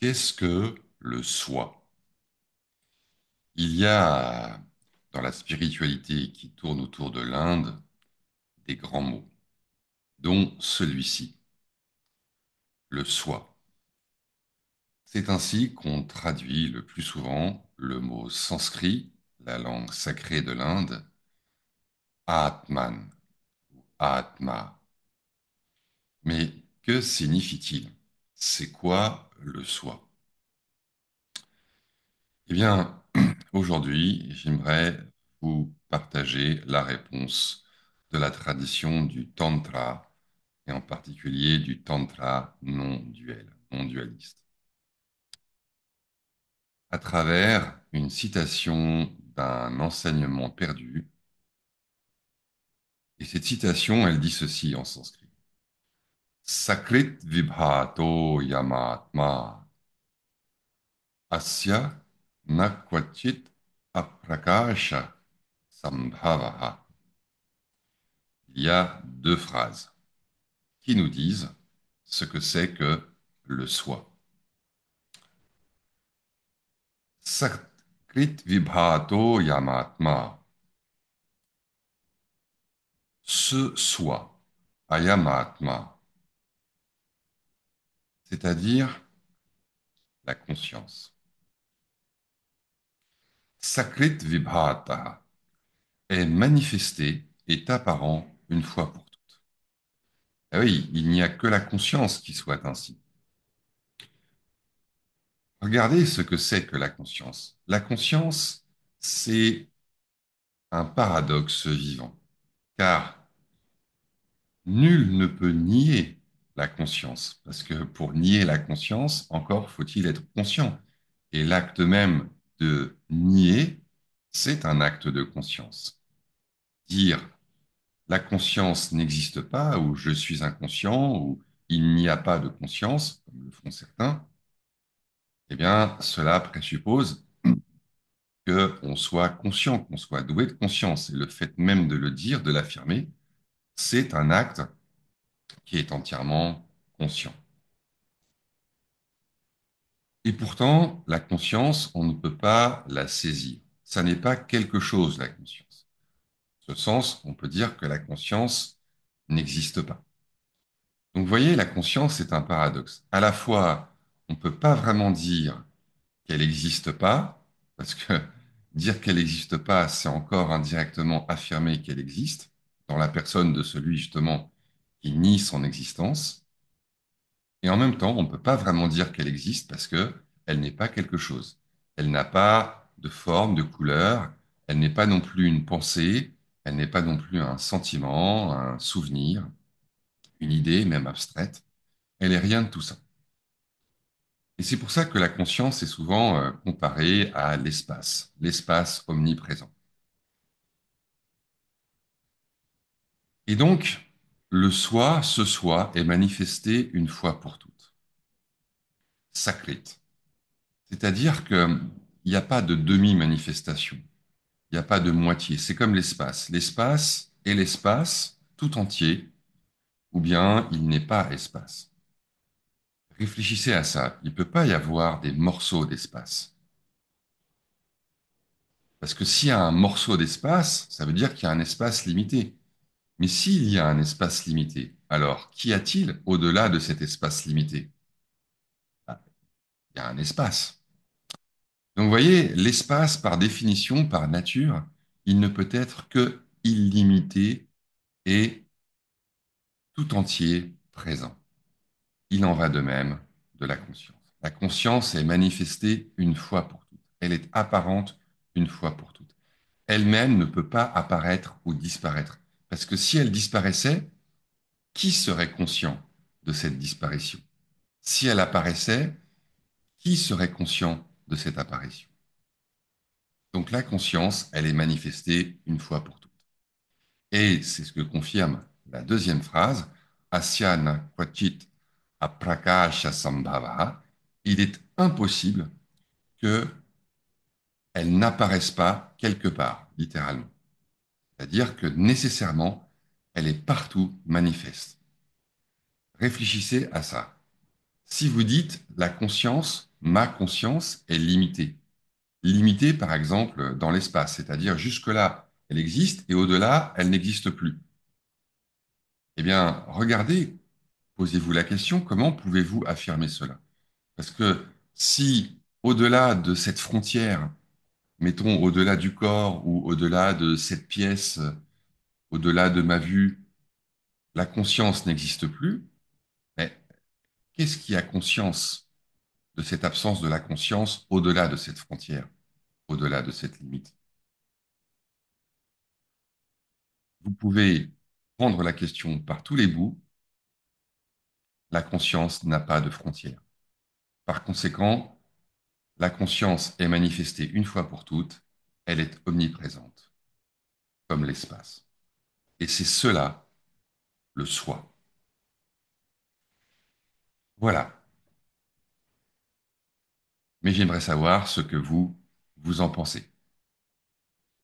Qu'est-ce que le soi? Il y a dans la spiritualité qui tourne autour de l'Inde des grands mots, dont celui-ci, le soi. C'est ainsi qu'on traduit le plus souvent le mot sanskrit, la langue sacrée de l'Inde, Atman, Atma. Mais que signifie-t-il? C'est quoi le soi? Eh bien, aujourd'hui, j'aimerais vous partager la réponse de la tradition du Tantra, et en particulier du Tantra non duel, non dualiste, à travers une citation d'un enseignement perdu. Et cette citation, elle dit ceci en sanskrit. Sakrit vibhato yamatma asya nakwachit aprakasha sambhavaha. Il y a deux phrases qui nous disent ce que c'est que le soi. Sakrit vibhato yamatma, ce soi, ayamatma, c'est-à-dire la conscience. Sakrit vibhata est manifesté, est apparent une fois pour toutes. Ah oui, il n'y a que la conscience qui soit ainsi. Regardez ce que c'est que la conscience. La conscience, c'est un paradoxe vivant, car nul ne peut nier la conscience, parce que pour nier la conscience, encore faut-il être conscient. Et l'acte même de nier, c'est un acte de conscience. Dire la conscience n'existe pas, ou je suis inconscient, ou il n'y a pas de conscience, comme le font certains, eh bien, cela présuppose qu'on soit conscient, qu'on soit doué de conscience. Et le fait même de le dire, de l'affirmer, c'est un acte qui est entièrement conscient. Et pourtant, la conscience, on ne peut pas la saisir. Ça n'est pas quelque chose, la conscience. En ce sens, on peut dire que la conscience n'existe pas. Donc, vous voyez, la conscience est un paradoxe. À la fois, on ne peut pas vraiment dire qu'elle n'existe pas, parce que dire qu'elle n'existe pas, c'est encore indirectement affirmer qu'elle existe, dans la personne de celui justement qui nie son existence. Et en même temps, on ne peut pas vraiment dire qu'elle existe parce que elle n'est pas quelque chose. Elle n'a pas de forme, de couleur, elle n'est pas non plus une pensée, elle n'est pas non plus un sentiment, un souvenir, une idée, même abstraite. Elle est rien de tout ça. Et c'est pour ça que la conscience est souvent comparée à l'espace omniprésent. Et donc, le soi, ce soi, est manifesté une fois pour toutes, sacré. C'est-à-dire qu'il n'y a pas de demi-manifestation, il n'y a pas de moitié. C'est comme l'espace. L'espace est l'espace tout entier, ou bien il n'est pas espace. Réfléchissez à ça. Il ne peut pas y avoir des morceaux d'espace. Parce que s'il y a un morceau d'espace, ça veut dire qu'il y a un espace limité. Mais s'il y a un espace limité, alors qu'y a-t-il au-delà de cet espace limité? Ah, il y a un espace. Donc vous voyez, l'espace, par définition, par nature, il ne peut être que illimité et tout entier présent. Il en va de même de la conscience. La conscience est manifestée une fois pour toutes. Elle est apparente une fois pour toutes. Elle-même ne peut pas apparaître ou disparaître. Parce que si elle disparaissait, qui serait conscient de cette disparition? Si elle apparaissait, qui serait conscient de cette apparition? Donc la conscience, elle est manifestée une fois pour toutes. Et c'est ce que confirme la deuxième phrase, Asyana Kwachit Aprakasha Sambhava. Il est impossible qu'elle n'apparaisse pas quelque part, littéralement. C'est-à-dire que nécessairement, elle est partout manifeste. Réfléchissez à ça. Si vous dites la conscience, ma conscience est limitée. Limitée, par exemple, dans l'espace, c'est-à-dire jusque-là, elle existe et au-delà, elle n'existe plus. Eh bien, regardez, posez-vous la question, comment pouvez-vous affirmer cela? Parce que si au-delà de cette frontière, mettons au-delà du corps ou au-delà de cette pièce, au-delà de ma vue, la conscience n'existe plus, mais qu'est-ce qui a conscience de cette absence de la conscience au-delà de cette frontière, au-delà de cette limite? Vous pouvez prendre la question par tous les bouts, la conscience n'a pas de frontière. Par conséquent, la conscience est manifestée une fois pour toutes, elle est omniprésente, comme l'espace. Et c'est cela, le soi. Voilà. Mais j'aimerais savoir ce que vous en pensez.